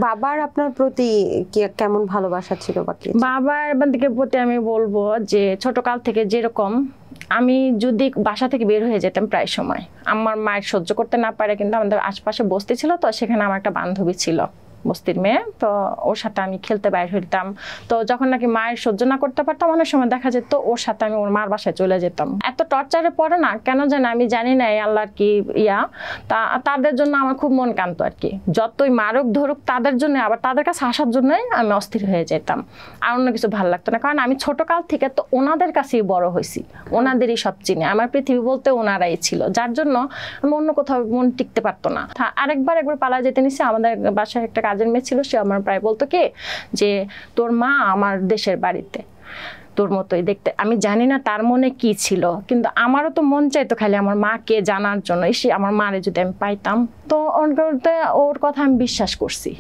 বাবার আপনার প্রতি কেমন ভালোবাসা ছিল বা কি? বাবার দিকে প্রতি আমি বলবো যে ছোটকাল থেকে যেরকম আমি যদি বাসা থেকে বের হয়ে যেতাম প্রায় সময় আমার মায়ের সহ্য করতে না পারে, কিন্তু আমাদের আশপাশে বস্তি ছিল, তো সেখানে আমার একটা বান্ধবী ছিল বস্তির মেয়ে, তো ওর সাথে আমি খেলতে বাইর হইতাম। তো যখন নাকি মায়ের সহ্য না করতে পারতাম অনেক সময় দেখা যেত ওর সাথে আমি ওর মার বাসায় চলে যেতাম। এত টর্চারে পড়ে না কেন জানি আমি জানি না, আল্লাহর কি তাদের জন্য আমার খুব মন কাঁদতো আর কি। যতই মারুক ধরুক তাদের জন্য, আবার তাদের কাছে আসার জন্যই আমি অস্থির হয়ে যেতাম, আর অন্য কিছু ভালো লাগতো না। কারণ আমি ছোটকাল থেকে তো ওনাদের কাছেই বড় হয়েছি, ওনাদেরই সব চিনি, আমার পৃথিবী বলতে ওনারাই ছিল, যার জন্য আমি অন্য কোথাও মন টিকতে পারতো না। একবার পালা যেতে নিছি, আমাদের বাসায় একটা কাজের মেয়ে ছিল, সে আমার প্রায় বলতো কি যে তোর মা আমার দেশের বাড়িতে, তোর মতোই দেখতে। আমি জানি না তার মনে কি ছিল, কিন্তু আমারও তো মন চাইতো খালি আমার মাকে জানার জন্য, এসে আমার মারে যদি আমি পাইতাম। তো ওর কথা আমি বিশ্বাস করছি।